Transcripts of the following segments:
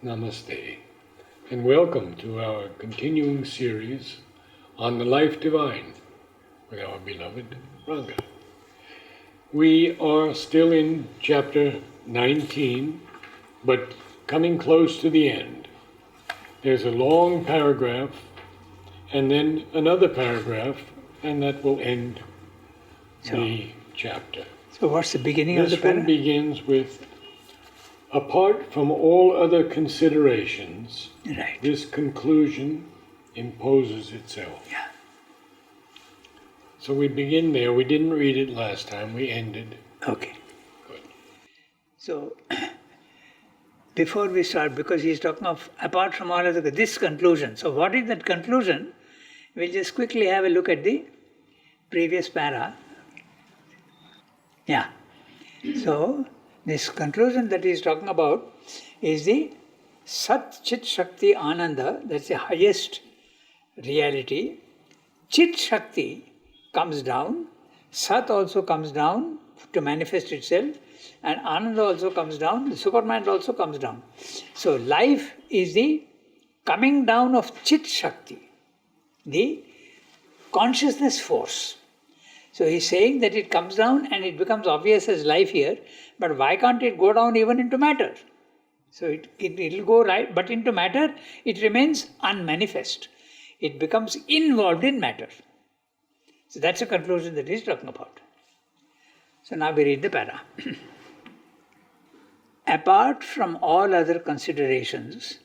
Namaste, and welcome to our continuing series on the life divine with our beloved Ranga. We are still in chapter 19, but coming close to the end. There's a long paragraph, and then another paragraph, and that will end the chapter. So what's the beginning of the This one paragraph? begins with, apart from all other considerations, Right. this conclusion imposes itself. Yeah. So we begin there. We didn't read it last time. We ended. Okay. Good. So before we start, because he's talking of apart from all other this conclusion. So what is that conclusion? We'll just quickly have a look at the previous para. Yeah. So this conclusion that he's talking about is the Sat Chit Shakti Ananda, that's the highest reality. Chit Shakti comes down, Sat also comes down to manifest itself, and Ananda also comes down, the Supermind also comes down. So life is the coming down of Chit Shakti, the consciousness force. So he's saying that it comes down and it becomes obvious as life here, but why can't it go down even into matter? So it'll go right, but into matter it remains unmanifest. It becomes involved in matter. So that's a conclusion that he's talking about. So now we read the para. Apart from all other considerations,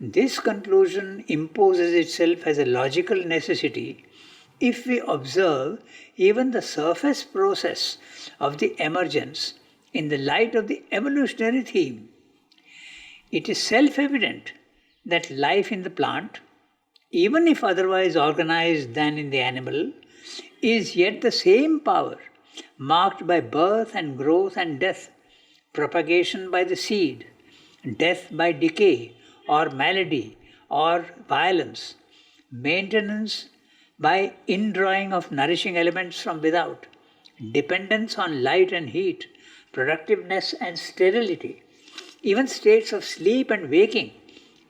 this conclusion imposes itself as a logical necessity if we observe even the surface process of the emergence in the light of the evolutionary theme. It is self-evident that life in the plant, even if otherwise organized than in the animal, is yet the same power, marked by birth and growth and death, propagation by the seed, death by decay or malady or violence, maintenance by indrawing of nourishing elements from without, dependence on light and heat, productiveness and sterility, even states of sleep and waking,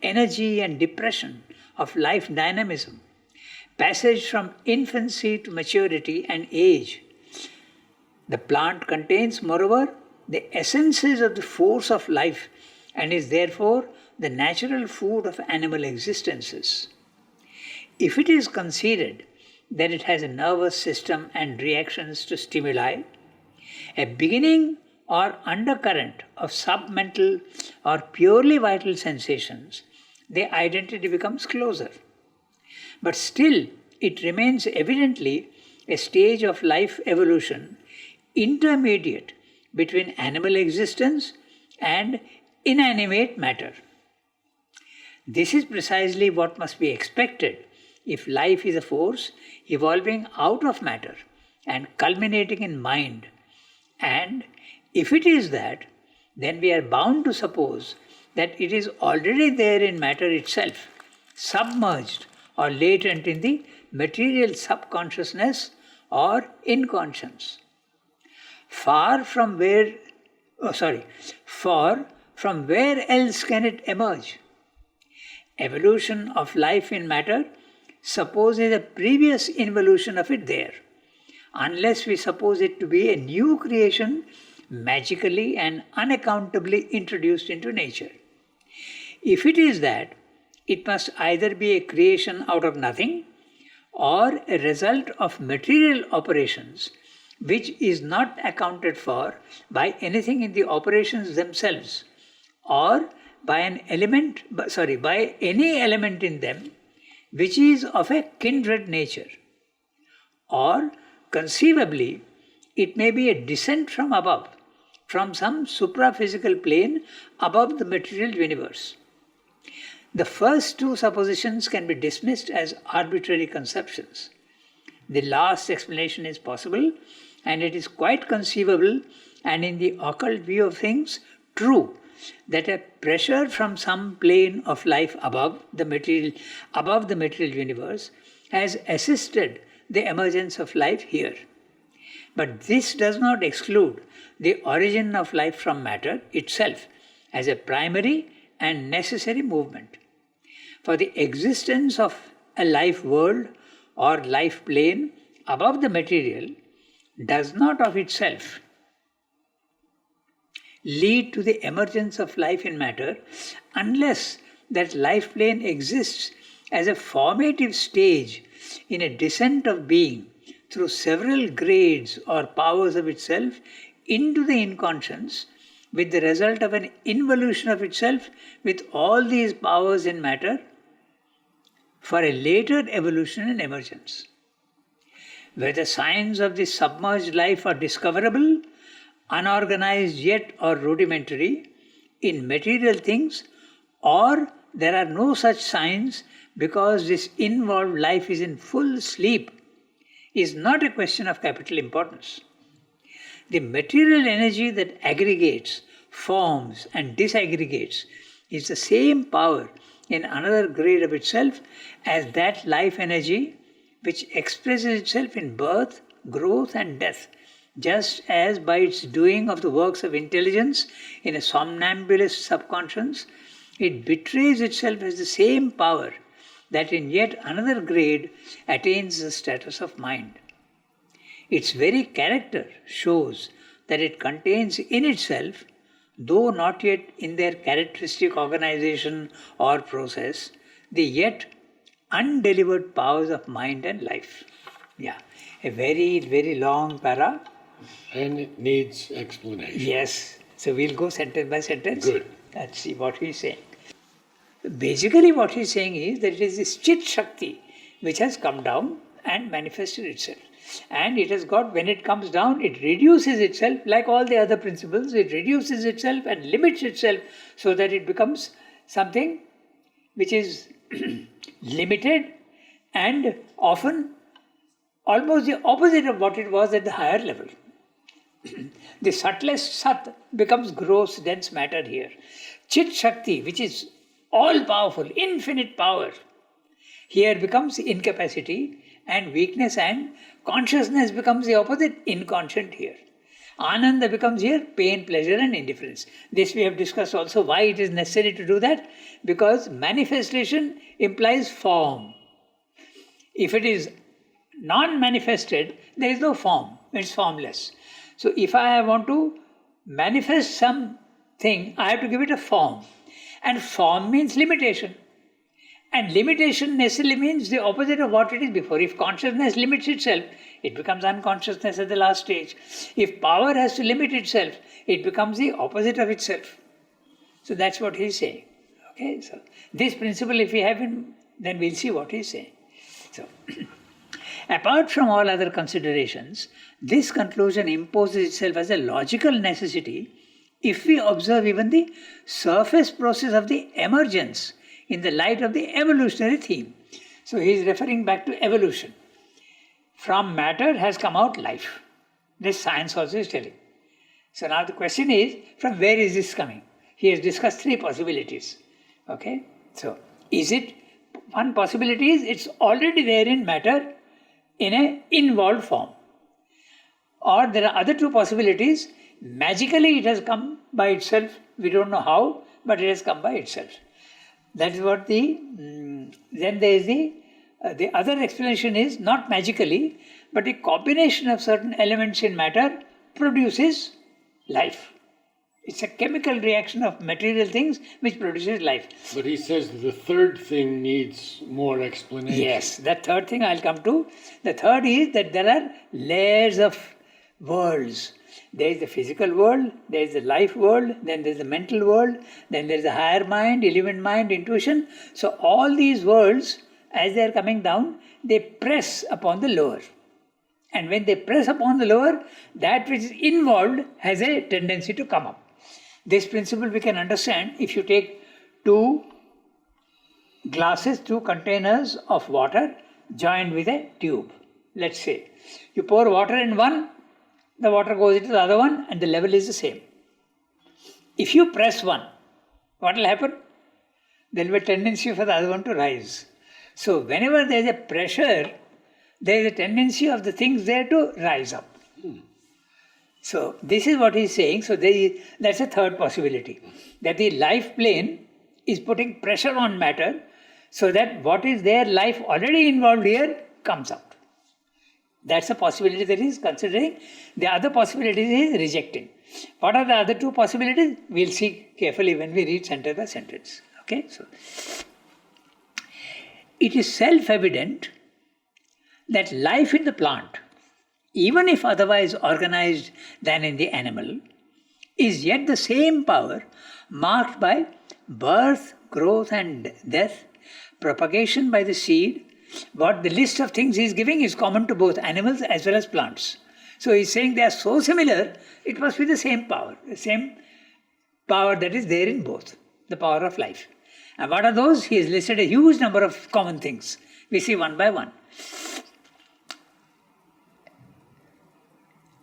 energy and depression, of life dynamism, passage from infancy to maturity and age. The plant contains, moreover, the essences of the force of life and is therefore the natural food of animal existences. If it is conceded that it has a nervous system and reactions to stimuli, a beginning or undercurrent of submental or purely vital sensations, the identity becomes closer. But still, it remains evidently a stage of life evolution intermediate between animal existence and inanimate matter. This is precisely what must be expected if life is a force evolving out of matter and culminating in mind. And if it is that, then we are bound to suppose that it is already there in matter itself, submerged or latent in the material subconsciousness or inconscience. For from where else can it emerge? Evolution of life in matter supposes a previous involution of it there, unless we suppose it to be a new creation magically and unaccountably introduced into nature. If it is that, it must either be a creation out of nothing or a result of material operations which is not accounted for by anything in the operations themselves or by any element in them which is of a kindred nature. Or conceivably, it may be a descent from above, from some supraphysical plane above the material universe. The first two suppositions can be dismissed as arbitrary conceptions. The last explanation is possible, and it is quite conceivable and in the occult view of things true that a pressure from some plane of life above the material universe has assisted the emergence of life here. But this does not exclude the origin of life from matter itself as a primary and necessary movement. For the existence of a life world or life plane above the material does not of itself lead to the emergence of life in matter unless that life plane exists as a formative stage in a descent of being through several grades or powers of itself into the inconscious, with the result of an involution of itself with all these powers in matter for a later evolution and emergence. Whether signs of this submerged life are discoverable, unorganized yet or rudimentary in material things, or there are no such signs because this involved life is in full sleep, is not a question of capital importance. The material energy that aggregates, forms and disaggregates is the same power in another grade of itself as that life energy which expresses itself in birth, growth and death, just as by its doing of the works of intelligence in a somnambulist subconscious, it betrays itself as the same power that in yet another grade attains the status of mind. Its very character shows that it contains in itself, though not yet in their characteristic organization or process, the yet undelivered powers of mind and life. Yeah, a very, very long para. And it needs explanation. Yes, so we'll go sentence by sentence. Good. Let's see what he's saying. Basically what he's saying is that it is this Chit Shakti which has come down and manifested itself. And it has got, when it comes down, it reduces itself, like all the other principles, it reduces itself and limits itself so that it becomes something which is limited and often almost the opposite of what it was at the higher level. The subtlest Sat becomes gross, dense matter here. Chit Shakti, which is all powerful, infinite power, here becomes incapacity and weakness, and consciousness becomes the opposite, inconscient here. Ananda becomes here pain, pleasure and indifference. This we have discussed also why it is necessary to do that, because manifestation implies form. If it is non-manifested, there is no form, it's formless. So if I want to manifest something, I have to give it a form. And form means limitation. And limitation necessarily means the opposite of what it is before. If consciousness limits itself, it becomes unconsciousness at the last stage. If power has to limit itself, it becomes the opposite of itself. So that's what he's saying. Okay, so this principle, if we have him, then we'll see what he's saying. So, apart from all other considerations, this conclusion imposes itself as a logical necessity if we observe even the surface process of the emergence in the light of the evolutionary theme. So he is referring back to evolution. From matter has come out life. This science also is telling. So now the question is, from where is this coming? He has discussed three possibilities. Okay? So, is it, one possibility is it's already there in matter in an involved form. Or there are other two possibilities. Magically it has come by itself. We don't know how, but it has come by itself. That is what then there is the other explanation is not magically, but a combination of certain elements in matter produces life. It's a chemical reaction of material things which produces life. But he says the third thing needs more explanation. Yes, that third thing I'll come to. The third is that there are layers of worlds. There is the physical world, there is the life world, then there is the mental world, then there is the higher mind, illumined mind, intuition. So all these worlds, as they are coming down, they press upon the lower. And when they press upon the lower, that which is involved has a tendency to come up. This principle we can understand if you take two glasses, two containers of water joined with a tube. Let's say you pour water in one, the water goes into the other one and the level is the same. If you press one, what will happen? There will be a tendency for the other one to rise. So whenever there is a pressure, there is a tendency of the things there to rise up. So this is what he is saying. So that's a third possibility. That the life plane is putting pressure on matter so that what is there, life already involved here, comes out. That's a possibility that is considering. The other possibility is rejecting. What are the other two possibilities? We'll see carefully when we read sentence by sentence. Okay, so it is self-evident that life in the plant, even if otherwise organized than in the animal, is yet the same power marked by birth, growth and death, propagation by the seed. What the list of things he is giving is common to both animals as well as plants. So he is saying they are so similar, it must be the same power that is there in both, the power of life. And what are those? He has listed a huge number of common things. We see one by one.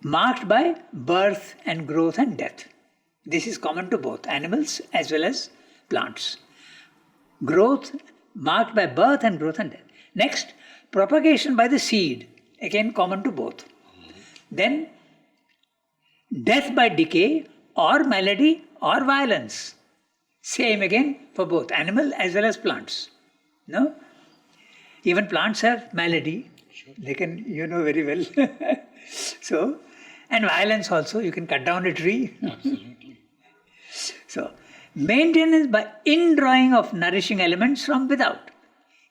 Marked by birth and growth and death. This is common to both animals as well as plants. Growth marked by birth and growth and death. Next, propagation by the seed, again common to both. Then, death by decay or malady or violence. Same again for both animal as well as plants. No? Even plants have malady. They can, you know very well. So, and violence also, you can cut down a tree. Absolutely. So, maintenance by indrawing of nourishing elements from without.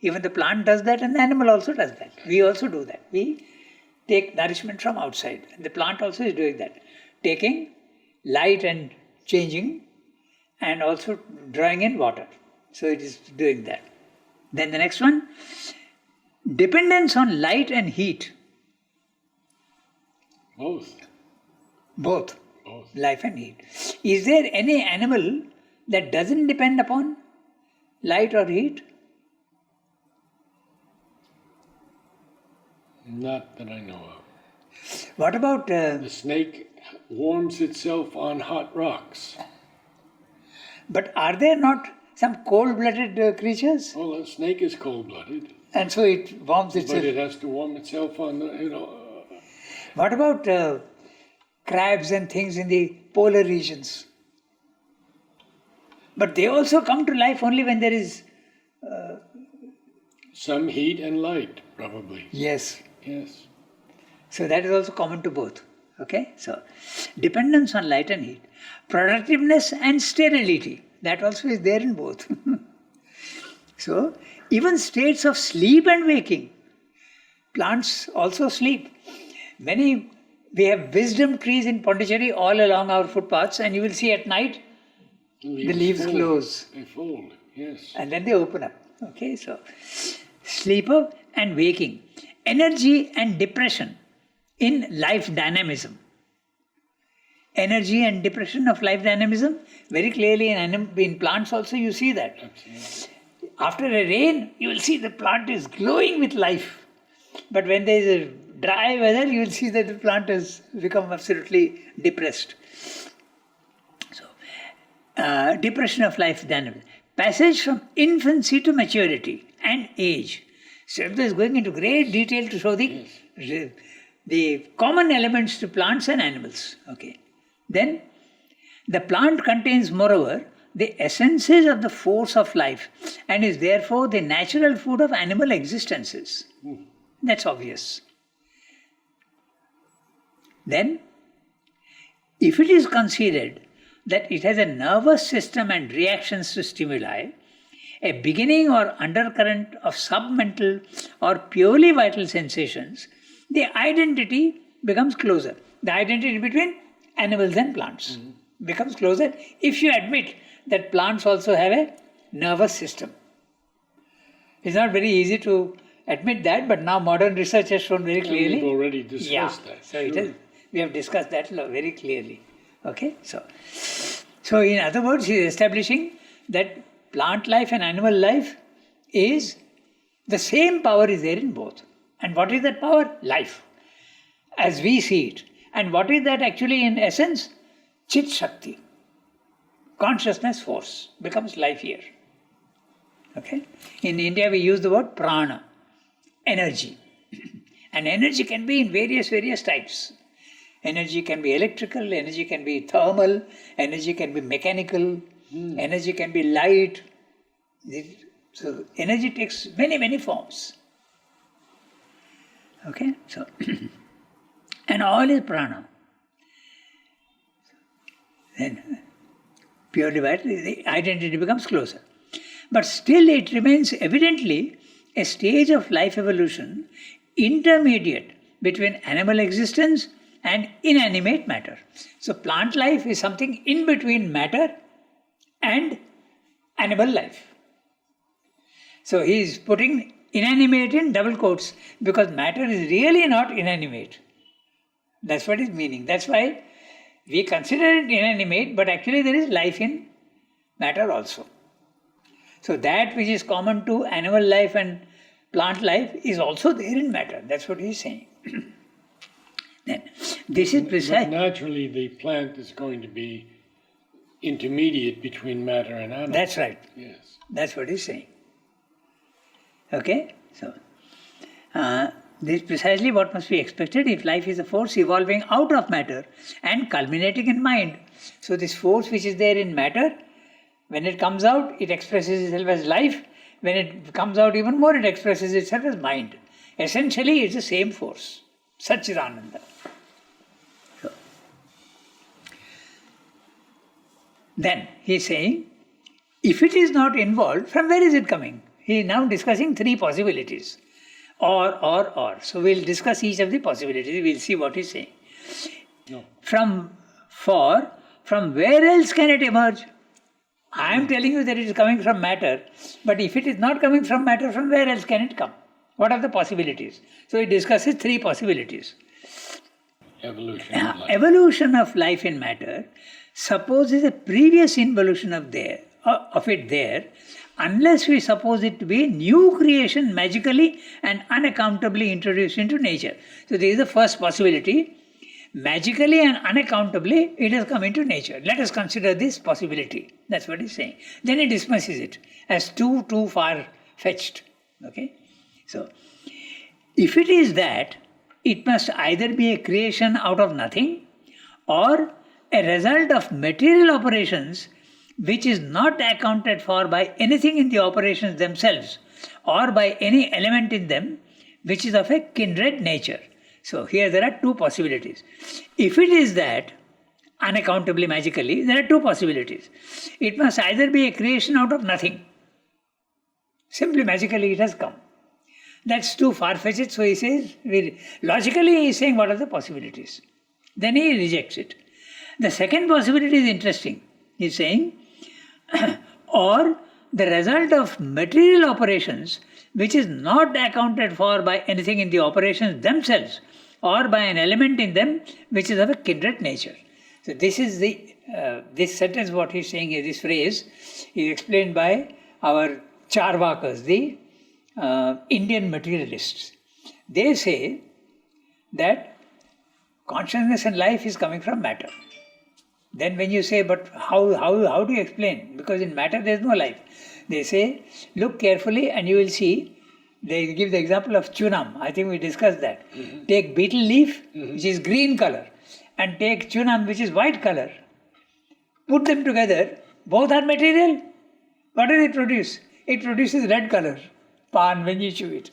Even the plant does that and the animal also does that. We also do that. We take nourishment from outside. The plant also is doing that. Taking light and changing and also drawing in water. So it is doing that. Then the next one, dependence on light and heat. Both. Both. Life and heat. Is there any animal that doesn't depend upon light or heat? Not that I know of. What about... The snake warms itself on hot rocks. But are there not some cold-blooded creatures? Well, a snake is cold-blooded. And so it warms itself. But it has to warm itself on the, What about crabs and things in the polar regions? But they also come to life only when there is... some heat and light, probably. Yes. Yes. So that is also common to both. Okay? So, dependence on light and heat. Productiveness and sterility. That also is there in both. So, even states of sleep and waking. Plants also sleep. We have wisdom trees in Pondicherry all along our footpaths, and you will see at night the leaves close. They fold, yes. And then they open up. Okay, so sleeper and waking. Energy and depression in life dynamism. Energy and depression of life dynamism, very clearly in plants also you see that. Absolutely. After a rain, you will see the plant is glowing with life. But when there is a dry weather, you will see that the plant has become absolutely depressed. So, depression of life dynamism. Passage from infancy to maturity and age. Sridhar is going into great detail to show the common elements to plants and animals. Okay. Then, the plant contains, moreover, the essences of the force of life and is therefore the natural food of animal existences. That's obvious. Then, if it is considered that it has a nervous system and reactions to stimuli, a beginning or undercurrent of submental or purely vital sensations, the identity becomes closer. The identity between animals and plants becomes closer if you admit that plants also have a nervous system. It's not very easy to admit that, but now modern research has shown very clearly. We've already discussed that. So we have discussed that very clearly. Okay, so in other words, he is establishing that plant life and animal life is the same power is there in both. And what is that power? Life, as we see it. And what is that actually in essence? Chit Shakti. Consciousness force becomes life here. Okay? In India we use the word prana, energy. And energy can be in various types. Energy can be electrical, energy can be thermal, energy can be mechanical, energy can be light, So energy takes many, many forms. Okay, so and all is prana. Then purely vital, the identity becomes closer. But still it remains evidently a stage of life evolution intermediate between animal existence and inanimate matter. So plant life is something in between matter and animal life. So he is putting inanimate in double quotes because matter is really not inanimate. That's what his meaning. That's why we consider it inanimate, but actually there is life in matter also. So that which is common to animal life and plant life is also there in matter. That's what he is saying. Then this is But precise. naturally, the plant is going to be intermediate between matter and animal. That's right. Yes. That's what he's saying. Okay? So, this is precisely what must be expected if life is a force evolving out of matter and culminating in mind. So, this force which is there in matter, when it comes out, it expresses itself as life. When it comes out even more, it expresses itself as mind. Essentially, it's the same force. Satchidananda. So, then he is saying, if it is not involved, from where is it coming? He is now discussing three possibilities. Or. So we'll discuss each of the possibilities. We'll see what he's saying. No. From where else can it emerge? I am telling you that it is coming from matter, but if it is not coming from matter, from where else can it come? What are the possibilities? So he discusses three possibilities. Evolution of life. Evolution of life in matter supposes a previous involution of it there, unless we suppose it to be a new creation magically and unaccountably introduced into nature. So this is the first possibility. Magically and unaccountably it has come into nature. Let us consider this possibility. That's what he's saying. Then he dismisses it as too far-fetched. Okay? So, if it is that, it must either be a creation out of nothing or a result of material operations which is not accounted for by anything in the operations themselves or by any element in them which is of a kindred nature. So here there are two possibilities. If it is that, unaccountably magically, there are two possibilities. It must either be a creation out of nothing. Simply magically it has come. That's too far-fetched, so he says, logically he is saying what are the possibilities. Then he rejects it. The second possibility is interesting. He is saying, or the result of material operations which is not accounted for by anything in the operations themselves or by an element in them which is of a kindred nature. So this is this sentence, what he is saying here, this phrase is explained by our Charvakas, the Indian materialists. They say that consciousness and life is coming from matter. Then when you say, but how do you explain? Because in matter there is no life. They say, look carefully and you will see, they give the example of chunam. I think we discussed that. Mm-hmm. Take betel leaf, which is green color, and take chunam, which is white color. Put them together, both are material. What does it produce? It produces red color, pan, when you chew it.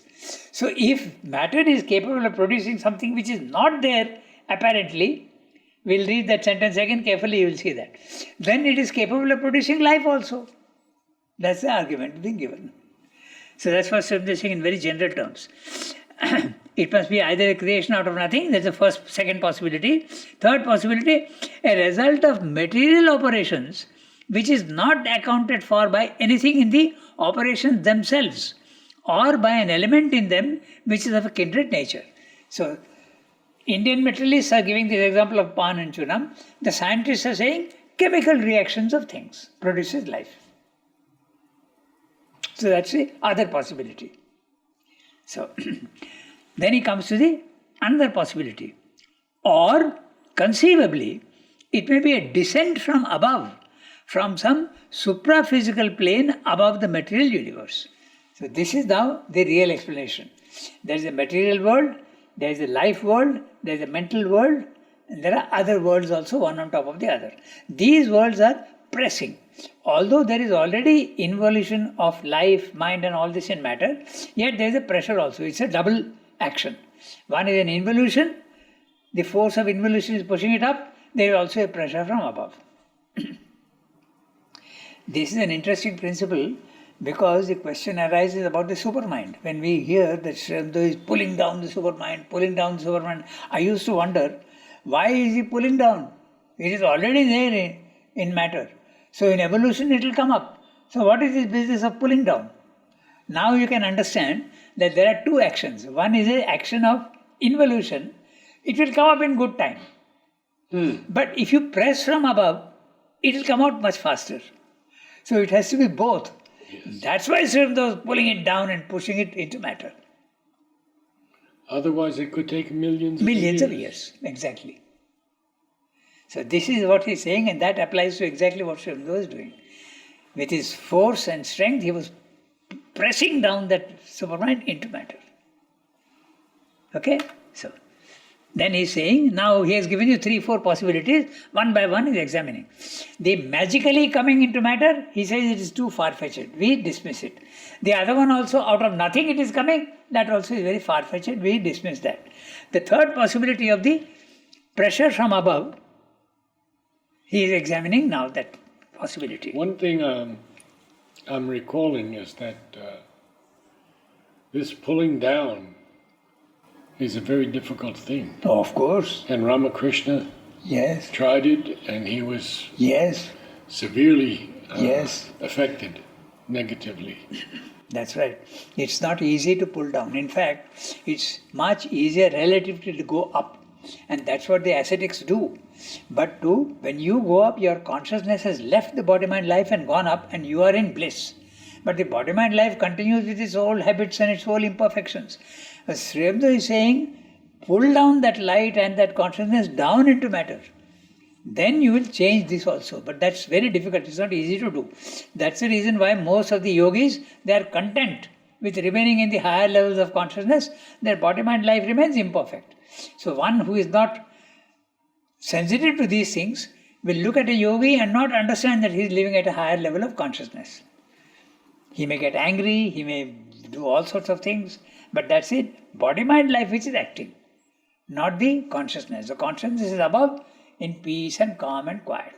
So if matter is capable of producing something which is not there, apparently, we'll read that sentence again carefully, you will see that. Then it is capable of producing life also. That's the argument being given. So that's what they're saying in very general terms. It must be either a creation out of nothing, that's the second possibility. Third possibility, a result of material operations which is not accounted for by anything in the operations themselves or by an element in them which is of a kindred nature. So, Indian materialists are giving this example of pan and chunam. The scientists are saying chemical reactions of things produces life. So that's the other possibility. So then he comes to the another possibility. Or conceivably, it may be a descent from above, from some supraphysical plane above the material universe. So this is now the real explanation. There is a material world, there is a life world, there is a mental world, and there are other worlds also, one on top of the other. These worlds are pressing. Although there is already involution of life, mind and all this in matter, yet there is a pressure also. It's a double action. One is an involution, the force of involution is pushing it up, there is also a pressure from above. This is an interesting principle because the question arises about the supermind. When we hear that Sri Aurobindo is pulling down the supermind, I used to wonder, why is he pulling down? It is already there in matter. So in evolution it will come up. So what is this business of pulling down? Now you can understand that there are two actions. One is an action of involution. It will come up in good time. But if you press from above, it will come out much faster. So it has to be both. Yes. That's why Sri Aurobindo was pulling it down and pushing it into matter. Otherwise it could take millions of years. Exactly. So this is what he's saying, and that applies to exactly what Sri Aurobindo is doing. With his force and strength, he was pressing down that supermind into matter. Okay? So then he's saying, now he has given you 3-4 possibilities, one by one he's examining. The magically coming into matter, he says it is too far-fetched. We dismiss it. The other one also, out of nothing it is coming, that also is very far-fetched. We dismiss that. The third possibility of the pressure from above, he is examining now that possibility. One thing I'm recalling is that this pulling down is a very difficult thing. Oh, of course. And Ramakrishna tried it, and he was severely affected negatively. That's right. It's not easy to pull down. In fact, it's much easier relatively to go up. And that's what the ascetics do. But when you go up, your consciousness has left the body-mind life and gone up, and you are in bliss. But the body-mind life continues with its old habits and its old imperfections. Sri Aurobindo is saying, pull down that light and that consciousness down into matter. Then you will change this also. But that's very difficult. It's not easy to do. That's the reason why most of the yogis, they are content with remaining in the higher levels of consciousness. Their body-mind life remains imperfect. So one who is not sensitive to these things will look at a yogi and not understand that he is living at a higher level of consciousness. He may get angry, he may do all sorts of things, but that's it. Body-mind life which is acting, not the consciousness. The consciousness is above in peace and calm and quiet.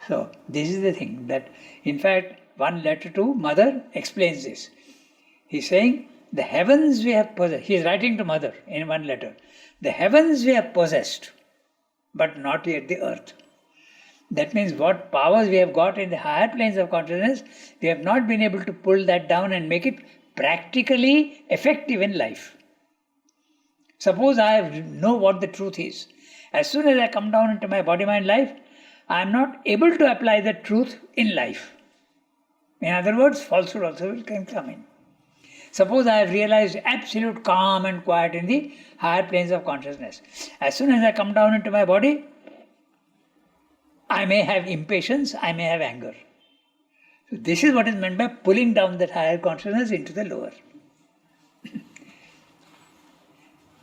So this is the thing that, in fact, one letter to Mother explains this. He's saying, the heavens we have possessed. He is writing to Mother in one letter. The heavens we have possessed, but not yet the earth. That means what powers we have got in the higher planes of consciousness, we have not been able to pull that down and make it practically effective in life. Suppose I know what the truth is. As soon as I come down into my body-mind life, I am not able to apply the truth in life. In other words, falsehood also can come in. Suppose I have realized absolute calm and quiet in the higher planes of consciousness. As soon as I come down into my body, I may have impatience, I may have anger. So this is what is meant by pulling down that higher consciousness into the lower.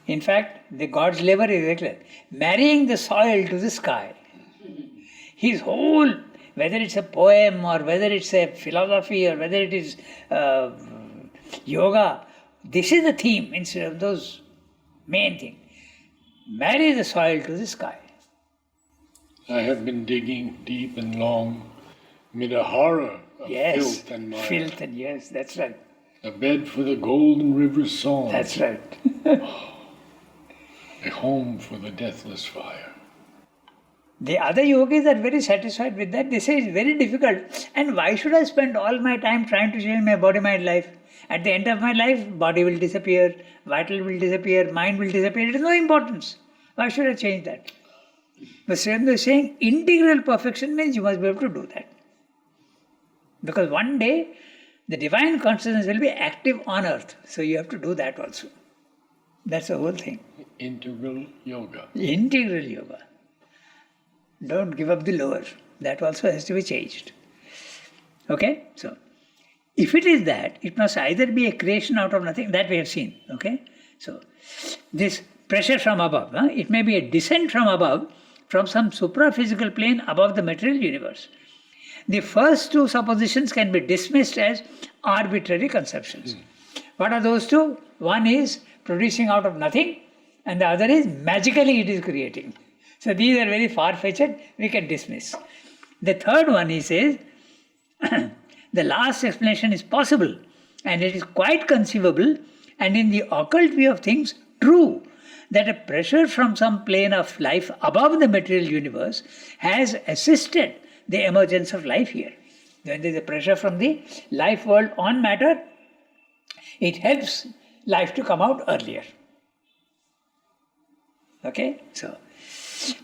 In fact, the God's labor is regular. Marrying the soil to the sky. His whole, whether it's a poem or whether it's a philosophy or whether it is yoga, this is the theme instead of those main thing. Marry the soil to the sky. I have been digging deep and long mid a horror of filth and mire. Filth and yes, that's right. A bed for the golden river's song. That's right. A home for the deathless fire. The other yogis are very satisfied with that. They say it's very difficult. And why should I spend all my time trying to change my body-mind life? At the end of my life, body will disappear, vital will disappear, mind will disappear. It has no importance. Why should I change that? But Sri Aurobindo is saying integral perfection means you must be able to do that. Because one day, the divine consciousness will be active on earth. So you have to do that also. That's the whole thing. Integral yoga. Integral yoga. Don't give up the lower. That also has to be changed. Okay? So, if it is that, it must either be a creation out of nothing, that we have seen. Okay? So, this pressure from above, it may be a descent from above from some supra-physical plane above the material universe. The first two suppositions can be dismissed as arbitrary conceptions. What are those two? One is producing out of nothing, and the other is magically it is creating. So these are very far-fetched, we can dismiss. The third one, he says, the last explanation is possible, and it is quite conceivable, and in the occult view of things, true, that a pressure from some plane of life above the material universe has assisted the emergence of life here. When there is a pressure from the life world on matter, it helps life to come out earlier. Okay? So,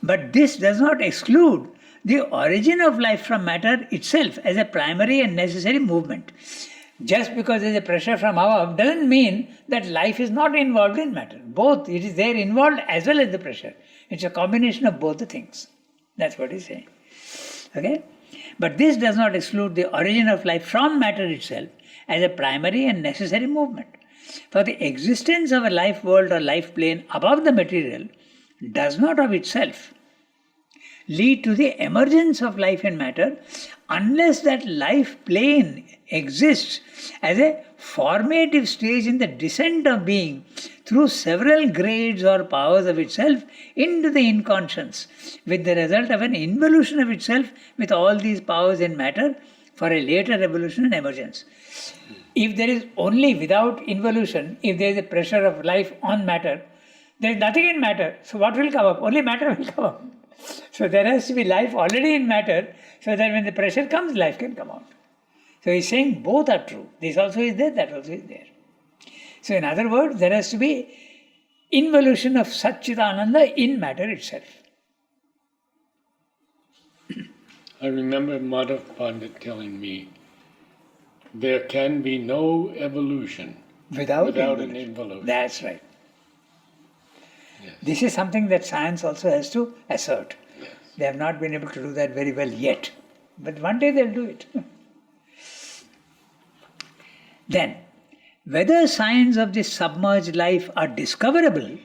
but this does not exclude the origin of life from matter itself as a primary and necessary movement. Just because there is a pressure from above doesn't mean that life is not involved in matter. Both, it is there involved as well as the pressure. It's a combination of both the things. That's what he's saying. Okay? But this does not exclude the origin of life from matter itself as a primary and necessary movement. For the existence of a life world or life plane above the material does not of itself lead to the emergence of life in matter unless that life plane exists as a formative stage in the descent of being through several grades or powers of itself into the inconscience, with the result of an involution of itself with all these powers in matter for a later evolution and emergence. If there is only without involution, if there is a pressure of life on matter, there is nothing in matter. So what will come up? Only matter will come up. So there has to be life already in matter, so that when the pressure comes, life can come out. So he's saying both are true. This also is there, that also is there. So in other words, there has to be involution of Satchidananda in matter itself. I remember Madhav Pandit telling me there can be no evolution without an involution. That's right. Yes. This is something that science also has to assert. Yes. They have not been able to do that very well yet. But one day they'll do it. Then, whether signs of this submerged life are discoverable,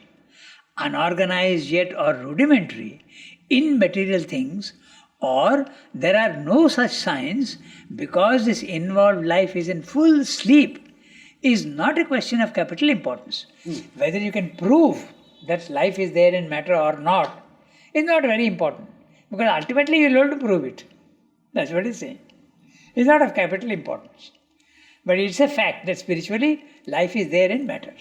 unorganized yet or rudimentary, in material things, or there are no such signs because this involved life is in full sleep, is not a question of capital importance. Whether you can prove that life is there in matter or not is not very important, because ultimately you will have to prove it. That's what he's saying. It's not of capital importance. But it's a fact that spiritually life is there in matter.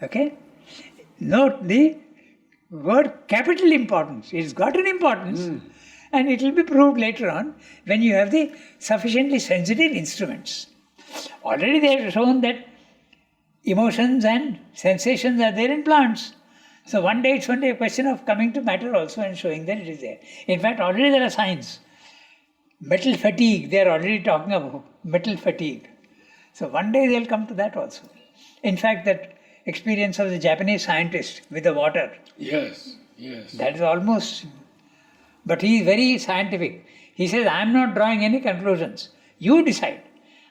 Okay? Note the word capital importance. It's got an importance, and it will be proved later on when you have the sufficiently sensitive instruments. Already they have shown that emotions and sensations are there in plants. So one day it's only a question of coming to matter also and showing that it is there. In fact, already there are signs. Metal fatigue, they are already talking about metal fatigue. So one day they'll come to that also. In fact, that experience of the Japanese scientist with the water. Yes, yes. That is almost, but he is very scientific. He says, I am not drawing any conclusions. You decide.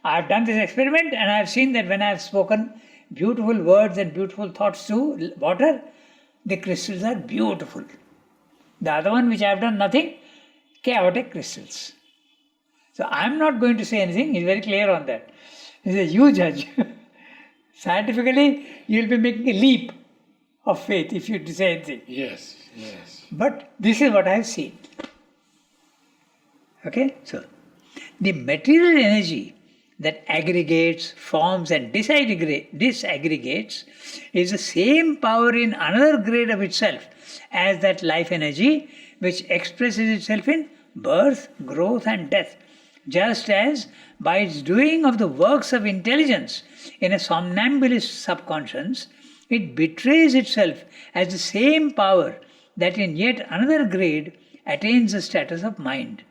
I have done this experiment and I have seen that when I have spoken beautiful words and beautiful thoughts to water, the crystals are beautiful. The other one which I have done nothing, chaotic crystals. So I am not going to say anything. He is very clear on that. He says, you judge. Scientifically, you will be making a leap of faith if you say anything. Yes, yes. But this is what I have seen. Okay? So, the material energy that aggregates, forms and disaggregates is the same power in another grade of itself as that life energy which expresses itself in birth, growth and death. Just as by its doing of the works of intelligence in a somnambulist subconscious, it betrays itself as the same power that in yet another grade attains the status of mind.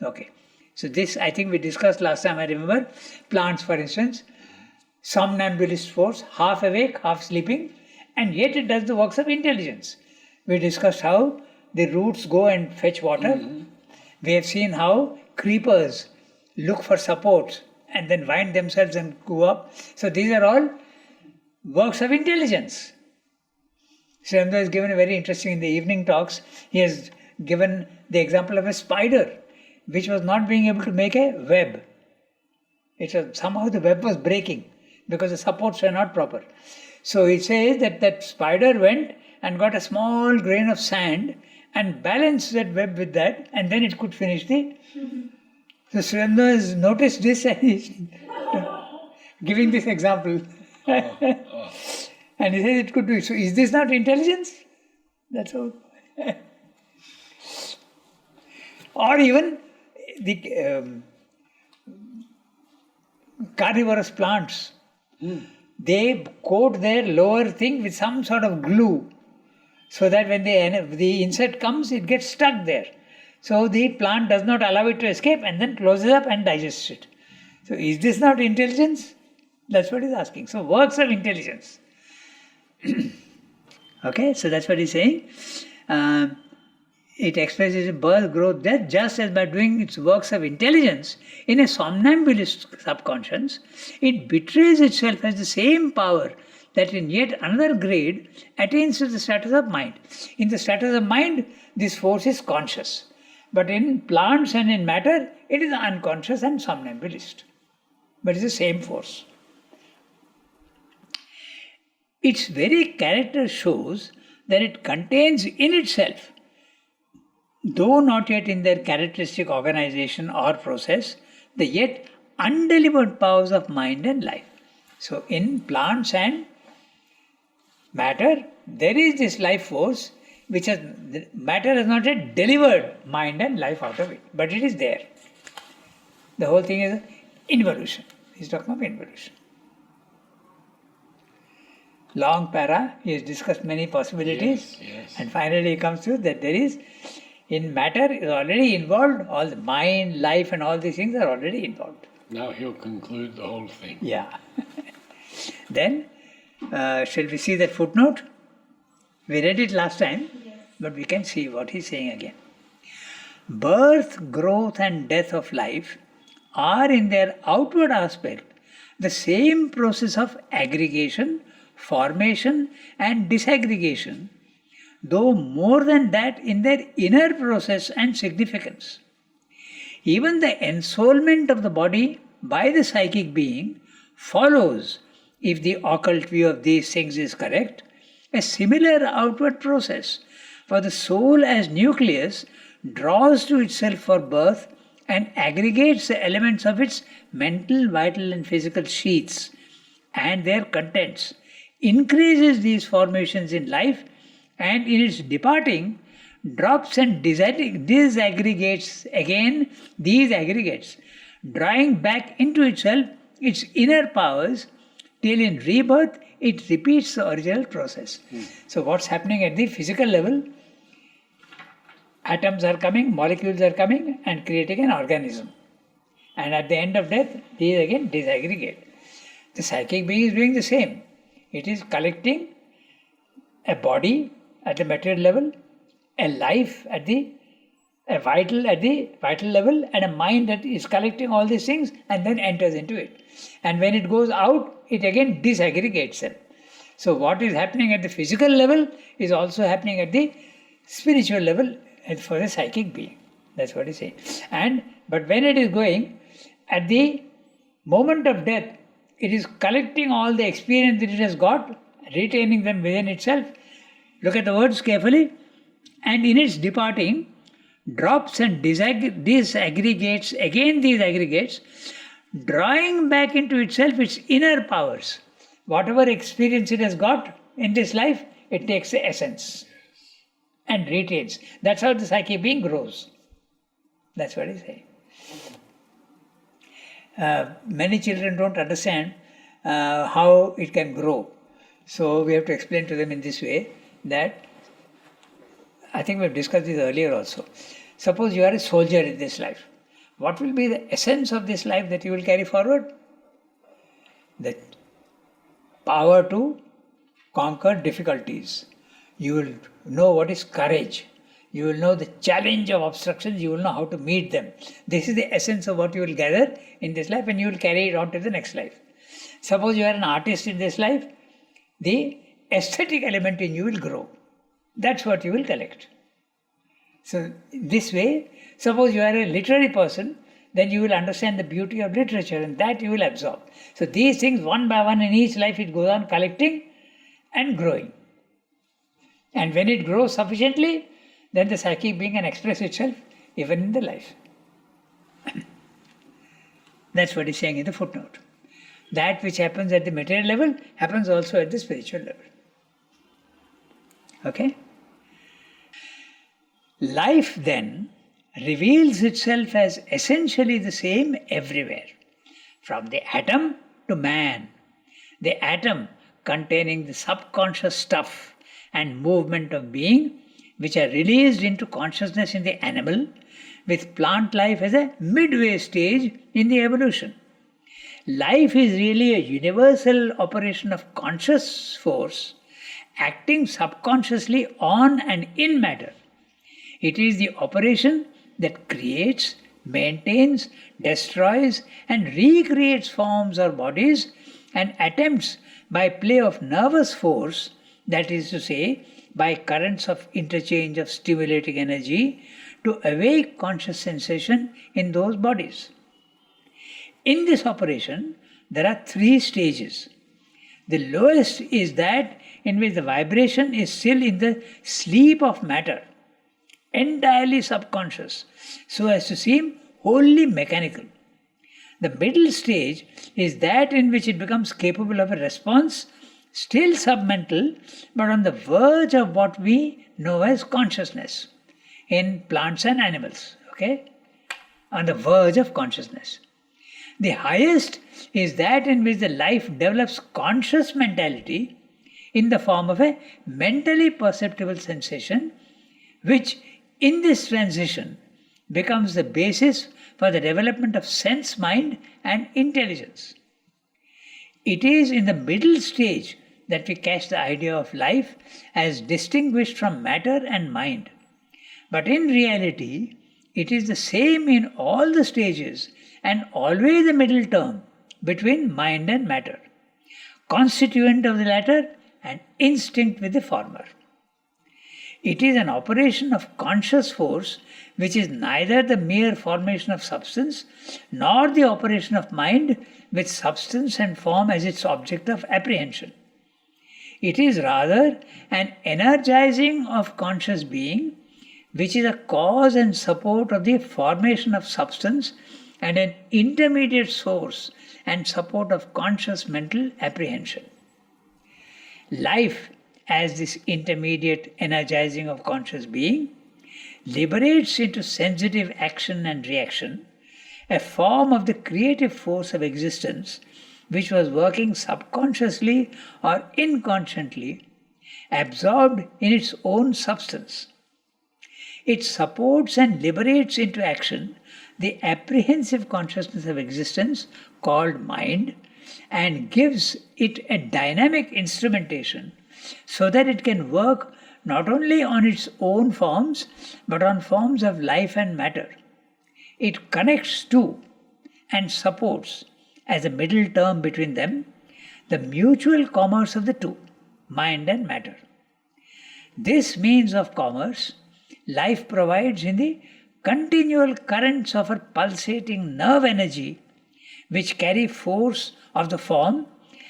Okay. So this I think we discussed last time, I remember. Plants, for instance, somnambulist force, half awake, half sleeping, and yet it does the works of intelligence. We discussed how the roots go and fetch water. We have seen how creepers look for support and then wind themselves and go up. So these are all works of intelligence. Sri Aurobindo has given a very interesting, in the evening talks, he has given the example of a spider which was not being able to make a web. Somehow the web was breaking because the supports were not proper. So he says that spider went and got a small grain of sand and balanced that web with that, and then it could finish the. So Sri Aurobindo has noticed this and he's giving this example. And he says it could do it. So is this not intelligence? That's all. Or even the carnivorous plants. They coat their lower thing with some sort of glue so that when the insect comes, it gets stuck there. So the plant does not allow it to escape and then closes up and digests it. So is this not intelligence? That's what he's asking. So works of intelligence. Okay, so that's what he's saying. It expresses birth, growth, death, just as by doing its works of intelligence in a somnambulist subconscious, it betrays itself as the same power that in yet another grade attains to the status of mind. In the status of mind, this force is conscious. But in plants and in matter, it is unconscious and somnambulist. But it's the same force. Its very character shows that it contains in itself, though not yet in their characteristic organization or process, the yet undelivered powers of mind and life. So in plants and matter, there is this life force which matter has not yet delivered mind and life out of it, but it is there. The whole thing is involution. He's talking of involution. Long para, he has discussed many possibilities, and finally he comes to that there is, in matter is already involved, all the mind, life and all these things are already involved. Now he'll conclude the whole thing. Yeah. Then, shall we see that footnote? We read it last time, but we can see what he's saying again. Birth, growth and death of life are in their outward aspect the same process of aggregation, formation and disaggregation, though more than that in their inner process and significance. Even the ensoulment of the body by the psychic being follows, if the occult view of these things is correct, a similar outward process, for the soul as nucleus draws to itself for birth and aggregates the elements of its mental, vital and physical sheaths and their contents, increases these formations in life, and in its departing drops and disaggregates again these aggregates, drawing back into itself its inner powers, till in rebirth it repeats the original process. So what's happening at the physical level? Atoms are coming, molecules are coming and creating an organism. And at the end of death, these again disaggregate. The psychic being is doing the same. It is collecting a body at the material level, a life at the vital level, and a mind that is collecting all these things and then enters into it. And when it goes out, it again disaggregates them. So what is happening at the physical level is also happening at the spiritual level for the psychic being. That's what he's saying. But when it is going, at the moment of death, it is collecting all the experience that it has got, retaining them within itself. Look at the words carefully. And in its departing, drops and disaggregates again these aggregates, drawing back into itself its inner powers. Whatever experience it has got in this life, it takes the essence and retains. That's how the psychic being grows. That's what he's saying. Many children don't understand how it can grow. So we have to explain to them in this way that, I think we've discussed this earlier also. Suppose you are a soldier in this life. What will be the essence of this life that you will carry forward? The power to conquer difficulties. You will know what is courage. You will know the challenge of obstructions. You will know how to meet them. This is the essence of what you will gather in this life, and you will carry it on to the next life. Suppose you are an artist in this life, the aesthetic element in you will grow. That's what you will collect. So this way, suppose you are a literary person, then you will understand the beauty of literature and that you will absorb. So these things one by one in each life it goes on collecting and growing. And when it grows sufficiently, then the psychic being can express itself even in the life. That's what he's saying in the footnote. That which happens at the material level happens also at the spiritual level. Okay? Life then reveals itself as essentially the same everywhere, from the atom to man. The atom containing the subconscious stuff and movement of being, which are released into consciousness in the animal, with plant life as a midway stage in the evolution. Life is really a universal operation of conscious force acting subconsciously on and in matter. It is the operation that creates, maintains, destroys, and recreates forms or bodies and attempts by play of nervous force, that is to say, by currents of interchange of stimulating energy, to awake conscious sensation in those bodies. In this operation, there are 3 stages. The lowest is that in which the vibration is still in the sleep of matter, entirely subconscious, so as to seem wholly mechanical. The middle stage is that in which it becomes capable of a response, still submental, but on the verge of what we know as consciousness in plants and animals. Okay? On the verge of consciousness. The highest is that in which the life develops conscious mentality in the form of a mentally perceptible sensation, which in this transition becomes the basis for the development of sense mind and intelligence. It is in the middle stage that we catch the idea of life as distinguished from matter and mind. But in reality, it is the same in all the stages and always the middle term between mind and matter, constituent of the latter and instinct with the former. It is an operation of conscious force which is neither the mere formation of substance nor the operation of mind with substance and form as its object of apprehension. It is rather an energizing of conscious being which is a cause and support of the formation of substance and an intermediate source and support of conscious mental apprehension. Life, as this intermediate energizing of conscious being, liberates into sensitive action and reaction, a form of the creative force of existence which was working subconsciously or inconsciently, absorbed in its own substance. It supports and liberates into action the apprehensive consciousness of existence called mind and gives it a dynamic instrumentation so that it can work not only on its own forms but on forms of life and matter. It connects to and supports, as a middle term between them, the mutual commerce of the two, mind and matter. This means of commerce life provides in the continual currents of a pulsating nerve energy which carry force of the form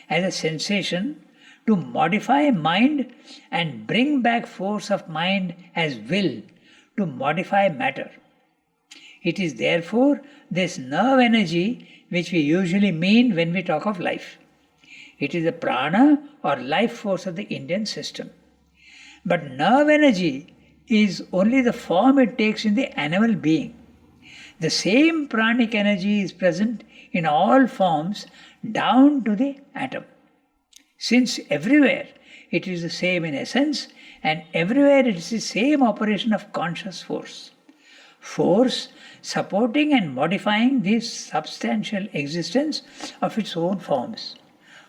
as a sensation to modify mind and bring back force of mind as will to modify matter. It is therefore this nerve energy which we usually mean when we talk of life. It is the prana or life force of the Indian system. But nerve energy is only the form it takes in the animal being. The same pranic energy is present in all forms down to the atom. Since everywhere it is the same in essence and everywhere it is the same operation of conscious force. Force supporting and modifying the substantial existence of its own forms.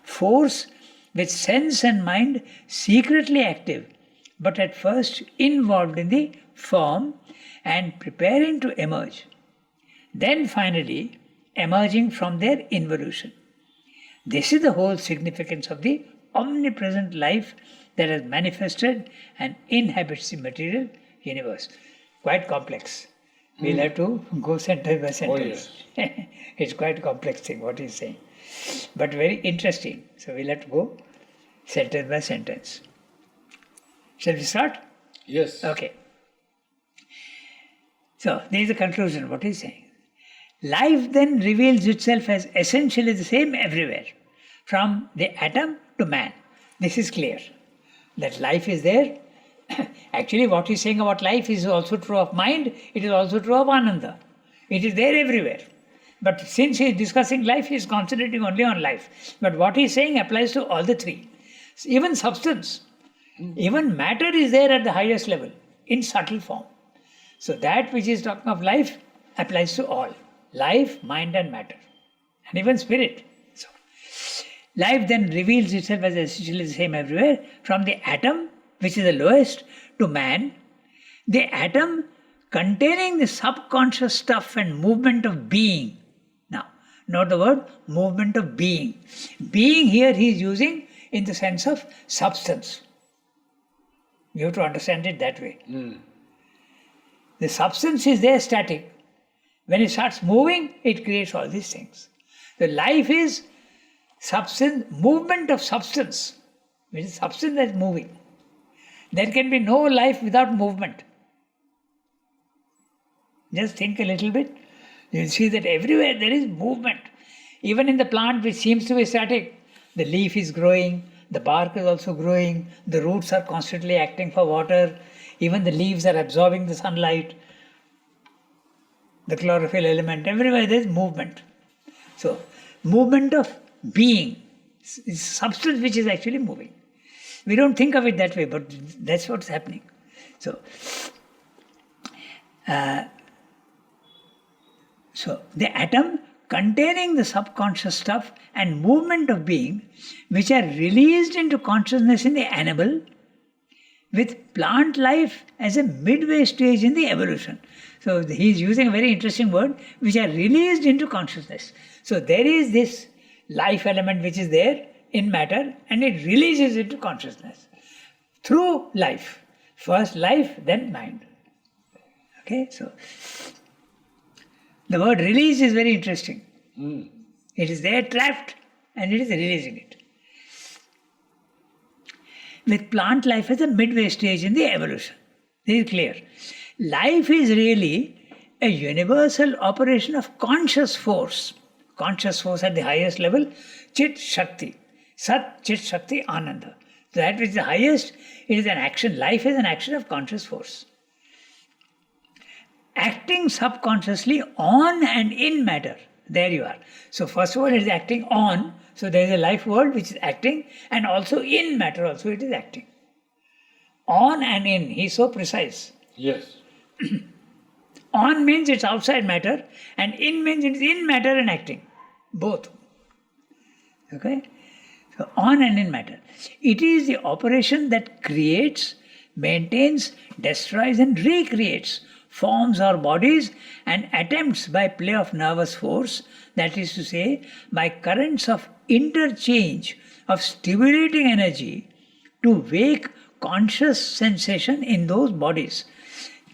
Force with sense and mind secretly active, but at first involved in the form and preparing to emerge. Then finally emerging from their involution. This is the whole significance of the omnipresent life that has manifested and inhabits the material universe. Quite complex. We'll have to go sentence by sentence. It's quite a complex thing what he's saying, but very interesting. So we'll have to go sentence by sentence. Shall we start? Yes. Okay. So there is a conclusion, what he's saying. Life then reveals itself as essentially the same everywhere, from the atom to man. This is clear, that life is there. Actually, what he's saying about life is also true of mind, it is also true of Ananda. It is there everywhere. But since he is discussing life, he is concentrating only on life. But what he is saying applies to all the three. Even substance, even matter is there at the highest level, in subtle form. So that which is talking of life applies to all. Life, mind and matter. And even spirit. So, life then reveals itself as essentially the same everywhere, from the atom, which is the lowest, to man. The atom containing the subconscious stuff and movement of being. Now, note the word movement of being. Being here he is using in the sense of substance. You have to understand it that way. The substance is there static. When it starts moving, it creates all these things. The life is substance, movement of substance, which is substance that is moving. There can be no life without movement. Just think a little bit. You will see that everywhere there is movement. Even in the plant which seems to be static, the leaf is growing, the bark is also growing, the roots are constantly acting for water, even the leaves are absorbing the sunlight, the chlorophyll element, everywhere there is movement. So, movement of being is substance which is actually moving. We don't think of it that way, but that's what's happening. So the atom containing the subconscious stuff and movement of being, which are released into consciousness in the animal, with plant life as a midway stage in the evolution. So he is using a very interesting word, which are released into consciousness. So there is this life element which is there in matter, and it releases into consciousness through life. First life, then mind. Okay, so the word release is very interesting. It is there trapped, and it is releasing it. With plant life as a midway stage in the evolution. This is clear. Life is really a universal operation of conscious force. Conscious force at the highest level, Chit Shakti. Sat, Chit Shakti, Ananda. That which is the highest, it is an action. Life is an action of conscious force. Acting subconsciously on and in matter. There you are. So first of all, it is acting on. So there is a life world which is acting, and also in matter also it is acting. On and in. He is so precise. Yes. On means it's outside matter, and in means it's in matter and acting. Both. Okay? So on and in matter. It is the operation that creates, maintains, destroys and recreates forms or bodies, and attempts by play of nervous force, that is to say, by currents of interchange of stimulating energy, to wake conscious sensation in those bodies.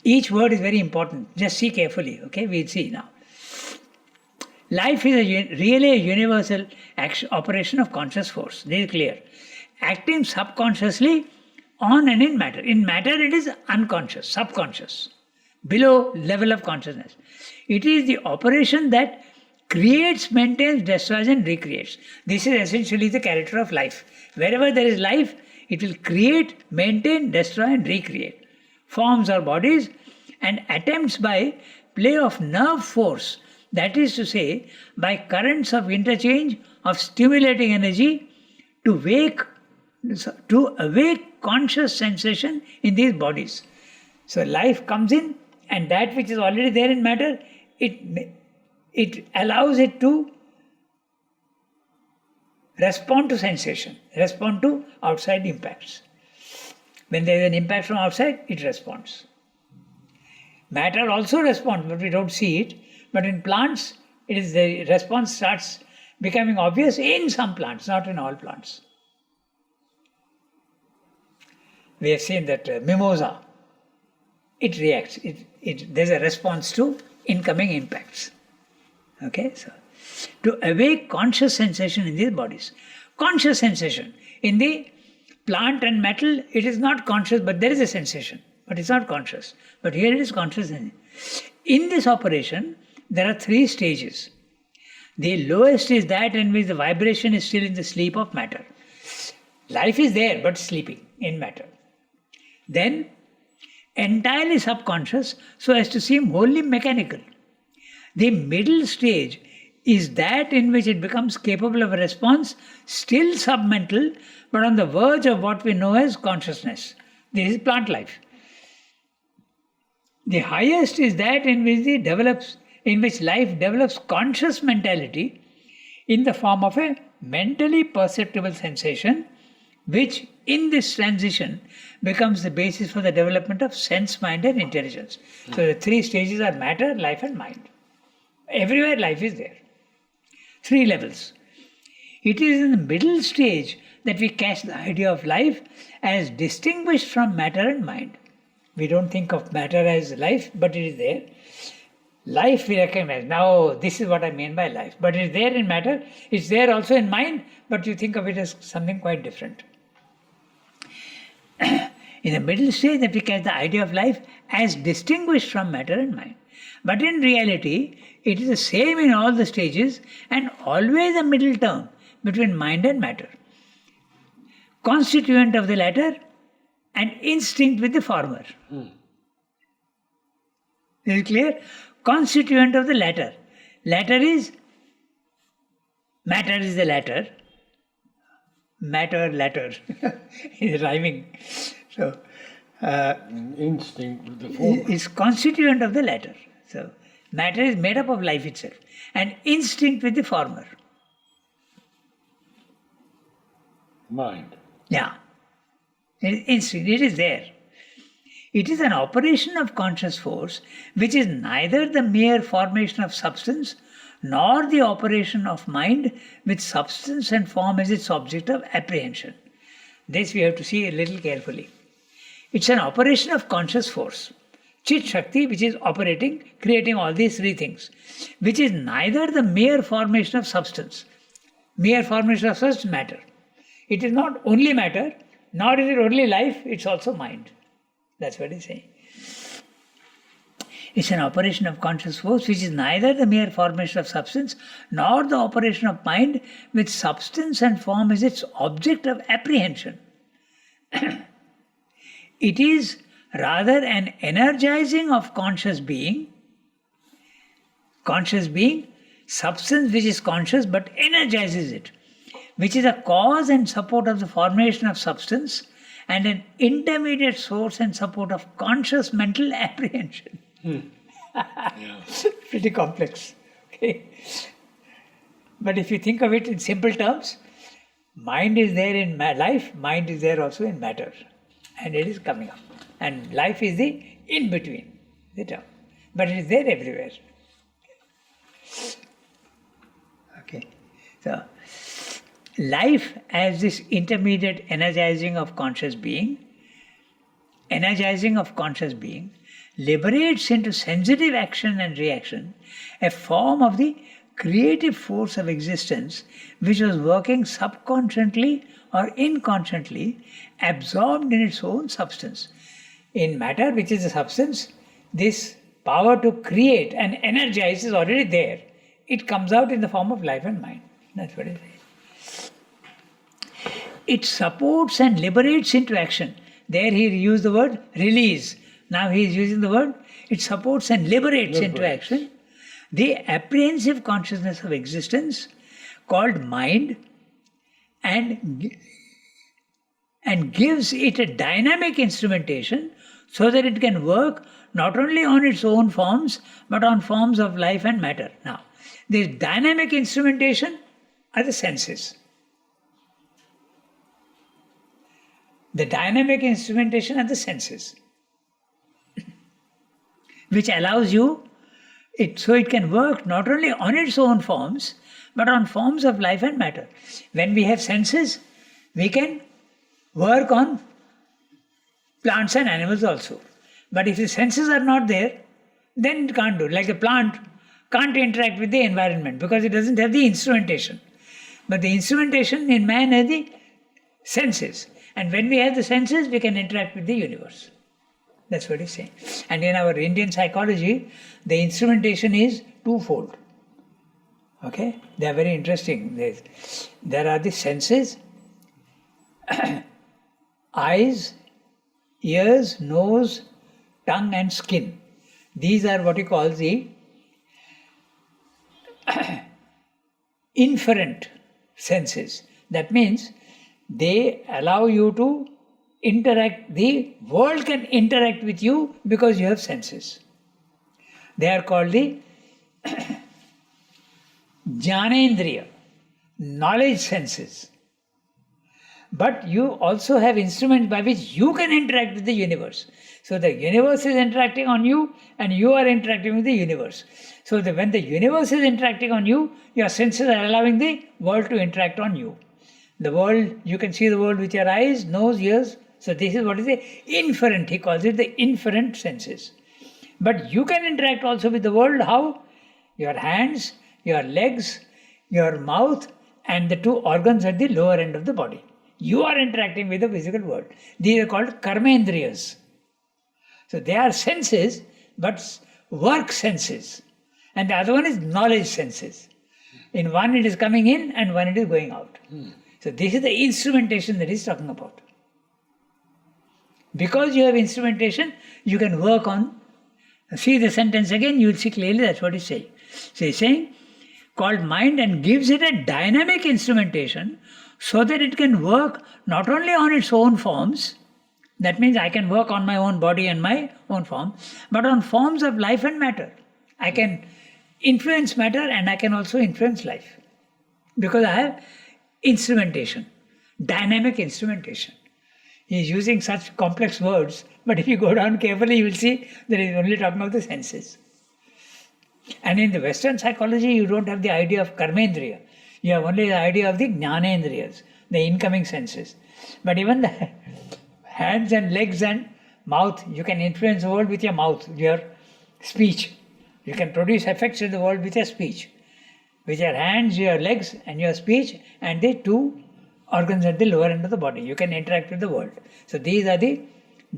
Each word is very important. Just see carefully. Okay, we'll see now. Life is really a universal operation of conscious force. This is clear. Acting subconsciously on and in matter. In matter it is unconscious, subconscious, below level of consciousness. It is the operation that creates, maintains, destroys and recreates. This is essentially the character of life. Wherever there is life, it will create, maintain, destroy and recreate forms or bodies, and attempts by play of nerve force, that is to say, by currents of interchange of stimulating energy, to awake conscious sensation in these bodies. So life comes in, and that which is already there in matter, it allows it to respond to sensation, respond to outside impacts. When there is an impact from outside, it responds. Matter also responds, but we don't see it. But in plants, it is the response starts becoming obvious in some plants, not in all plants. we have seen that mimosa, it reacts. There's a response to incoming impacts. Okay, so to awake conscious sensation in these bodies. Conscious sensation. In the plant and metal, it is not conscious, but there is a sensation. But it's not conscious. But here it is conscious. In this operation, there are 3 stages. The lowest is that in which the vibration is still in the sleep of matter. Life is there, but sleeping in matter. Then, entirely subconscious, so as to seem wholly mechanical. The middle stage is that in which it becomes capable of a response, still submental, but on the verge of what we know as consciousness. This is plant life. The highest is that in which life develops conscious mentality in the form of a mentally perceptible sensation, which in this transition becomes the basis for the development of sense, mind and intelligence. So the 3 stages are matter, life and mind. Everywhere life is there. 3 levels. It is in the middle stage that we catch the idea of life as distinguished from matter and mind. We don't think of matter as life, but it is there. Life we recognize. Now, this is what I mean by life. But it is there in matter. It's there also in mind, but you think of it as something quite different. In the middle stage that we catch the idea of life as distinguished from matter and mind. But in reality, it is the same in all the stages and always a middle term between mind and matter. Constituent of the latter and instinct with the former. Is it clear? Constituent of the latter. Latter is the latter. Matter, latter. Is rhyming. So, instinct with the former. Is constituent of the latter. So, matter is made up of life itself. And instinct with the former. Mind. Yeah. Instinct, it is there. It is an operation of conscious force which is neither the mere formation of substance nor the operation of mind with substance and form as its object of apprehension. This we have to see a little carefully. It's an operation of conscious force. Chit Shakti, which is operating, creating all these 3 things, which is neither the mere formation of substance. Mere formation of such matter. It is not only matter, nor is it only life, it's also mind. That's what he's saying. It's an operation of conscious force which is neither the mere formation of substance nor the operation of mind with substance and form as its object of apprehension. It is rather an energizing of conscious being, substance which is conscious but energizes it, which is a cause and support of the formation of substance and an intermediate source and support of conscious mental apprehension. Yeah. Pretty complex. Okay. But if you think of it in simple terms, mind is there in life, mind is there also in matter. And it is coming up. And life is the in-between, the term. But it is there everywhere. Okay. So, life as this intermediate energizing of conscious being, liberates into sensitive action and reaction a form of the creative force of existence which was working subconsciously or inconsciously, absorbed in its own substance. In matter, which is a substance, this power to create and energize is already there. It comes out in the form of life and mind. That's what it is. It supports and liberates into action. There he used the word release. Now he is using the word, it supports and liberates into action the apprehensive consciousness of existence called mind and gives it a dynamic instrumentation so that it can work not only on its own forms but on forms of life and matter. Now, this dynamic instrumentation are the senses. The dynamic instrumentation are the senses, which allows so it can work not only on its own forms, but on forms of life and matter. When we have senses, we can work on Plants and animals also. But if the senses are not there, then it can't do. Like a plant can't interact with the environment because it doesn't have the instrumentation. But the instrumentation in man has the senses. And when we have the senses, we can interact with the universe. That's what he's saying. And in our Indian psychology, the instrumentation is twofold. Okay? They are very interesting. There are the senses, eyes, ears, nose, tongue and skin. These are what he calls the inferent senses. That means they allow you to interact, the world can interact with you because you have senses. They are called the Jnanendriya, knowledge senses. But you also have instruments by which you can interact with the universe. So the universe is interacting on you and you are interacting with the universe. So when the universe is interacting on you, your senses are allowing the world to interact on you. The world, you can see the world with your eyes, nose, ears. So this is what is the inferent, he calls it the inferent senses. But you can interact also with the world. How? Your hands, your legs, your mouth and the two organs at the lower end of the body. You are interacting with the physical world. These are called karmendriyas. So they are senses, but work senses. And the other one is knowledge senses. In one it is coming in and one it is going out. So this is the instrumentation that he's talking about. Because you have instrumentation, you can work on. See the sentence again, you will see clearly that's what he's saying. So he's saying, called mind and gives it a dynamic instrumentation so that it can work not only on its own forms, that means I can work on my own body and my own form, but on forms of life and matter. I can influence matter and I can also influence life. Because I have instrumentation, dynamic instrumentation. He is using such complex words, but if you go down carefully, you will see that he is only talking about the senses. And in the Western psychology, you don't have the idea of karmendriya. You have only the idea of the jnanendriyas, the incoming senses. But even the hands and legs and mouth, you can influence the world with your mouth, your speech. You can produce effects in the world with your speech. With your hands, your legs and your speech and the two organs at the lower end of the body. You can interact with the world. So these are the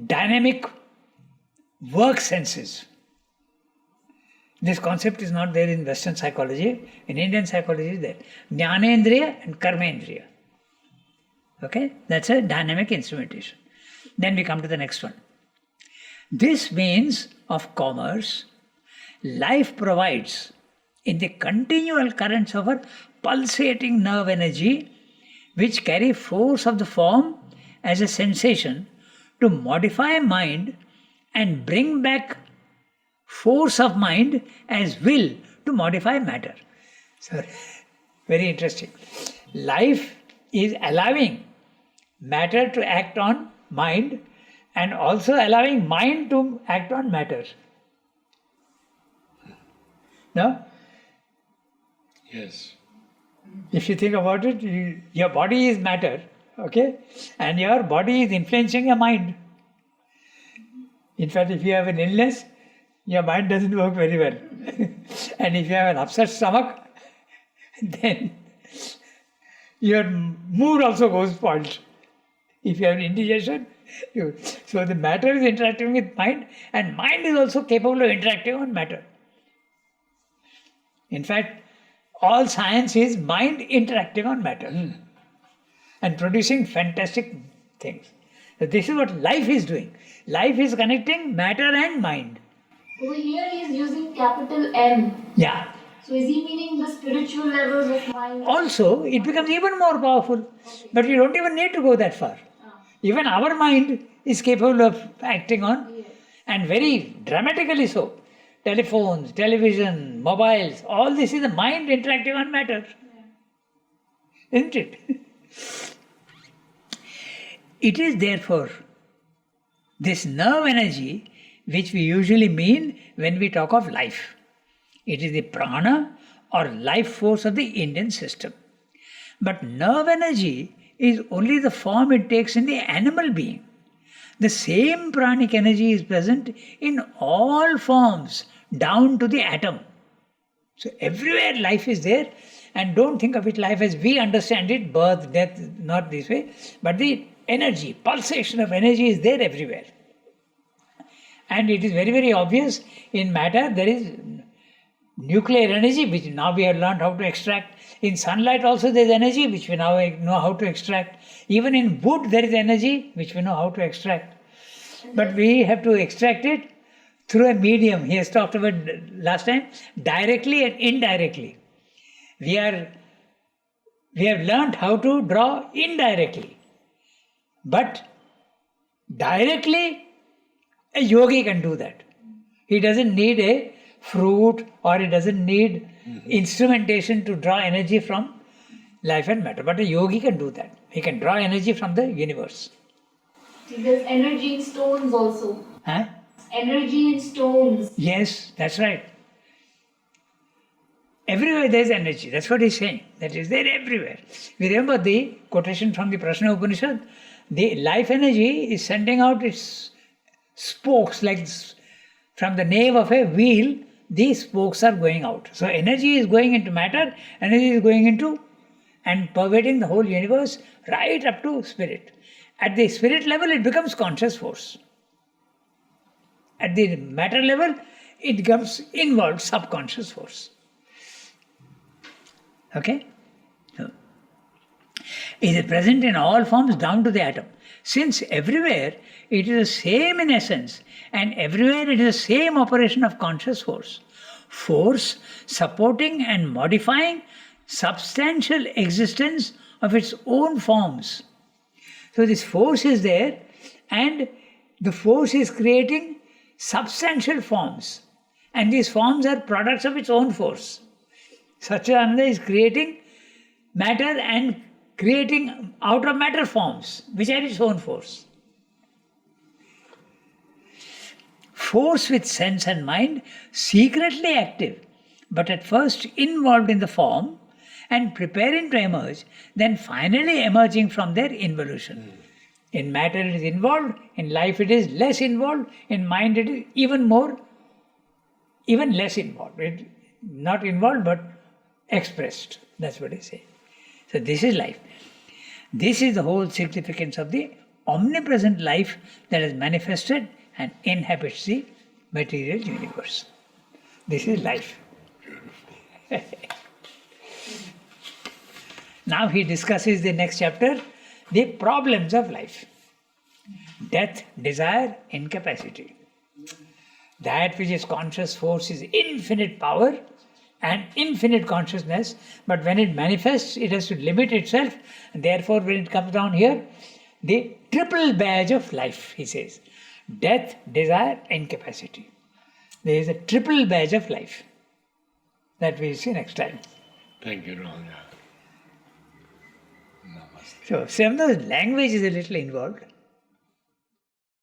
dynamic work senses. This concept is not there in Western psychology. In Indian psychology is there. Jnanendriya and karmendriya. Okay? That's a dynamic instrumentation. Then we come to the next one. This means of commerce, life provides in the continual currents of a pulsating nerve energy which carry force of the form as a sensation to modify mind and bring back force of mind as will to modify matter. So, very interesting. Life is allowing matter to act on mind and also allowing mind to act on matter. No? Yes. If you think about it, your body is matter, okay? And your body is influencing your mind. In fact, if you have an illness, your mind doesn't work very well. And if you have an upset stomach, then your mood also goes spoiled. If you have indigestion, so the matter is interacting with mind, and mind is also capable of interacting on matter. In fact, all science is mind interacting on matter and producing fantastic things. So this is what life is doing. Life is connecting matter and mind. Over here he is using capital M. Yeah. So is he meaning the spiritual levels of mind? Also, it becomes even more powerful. But you don't even need to go that far. Even our mind is capable of acting on, and very dramatically so. Telephones, television, mobiles, all this is the mind interacting on matter. Isn't it? It is therefore this nerve energy which we usually mean when we talk of life. It is the prana or life force of the Indian system. But nerve energy is only the form it takes in the animal being. The same pranic energy is present in all forms, down to the atom. So everywhere life is there, and don't think of it life as we understand it, birth, death, not this way, but the energy, pulsation of energy is there everywhere. And it is very, very obvious in matter there is nuclear energy, which now we have learned how to extract. In sunlight also there is energy, which we now know how to extract. Even in wood there is energy, which we know how to extract. But we have to extract it through a medium. He has talked about last time, directly and indirectly. We have learned how to draw indirectly. But directly, a yogi can do that. He doesn't need a fruit, or he doesn't need instrumentation to draw energy from life and matter. But a yogi can do that. He can draw energy from the universe. There's energy in stones also. Huh? Energy in stones. Yes, that's right. Everywhere there is energy. That's what he's saying. That is there everywhere. We remember the quotation from the Prashna Upanishad. The life energy is sending out its spokes, like from the nave of a wheel, these spokes are going out. So energy is going into matter, energy is going into and pervading the whole universe right up to spirit. At the spirit level, it becomes conscious force. At the matter level, it becomes involved subconscious force. Okay? So, it is present in all forms down to the atom. Since everywhere it is the same in essence, and everywhere it is the same operation of conscious force. Force supporting and modifying substantial existence of its own forms. So this force is there, and the force is creating substantial forms, and these forms are products of its own force. Satchidananda is creating matter and creating out of matter forms, which are its own force. Force with sense and mind, secretly active, but at first involved in the form and preparing to emerge, then finally emerging from their involution. In matter it is involved, in life it is less involved, in mind it is even less involved. Not involved but expressed. That's what he says. So this is life. This is the whole significance of the omnipresent life that is manifested and inhabits the material universe. This is life. Now he discusses the next chapter, the problems of life. Death, desire, incapacity. That which is conscious force is infinite power and infinite consciousness, but when it manifests, it has to limit itself, and therefore when it comes down here, the triple badge of life, he says. Death, desire, incapacity. There is a triple badge of life. That we'll see next time. Thank you, Ranga. Namaste. So, sometimes language is a little involved.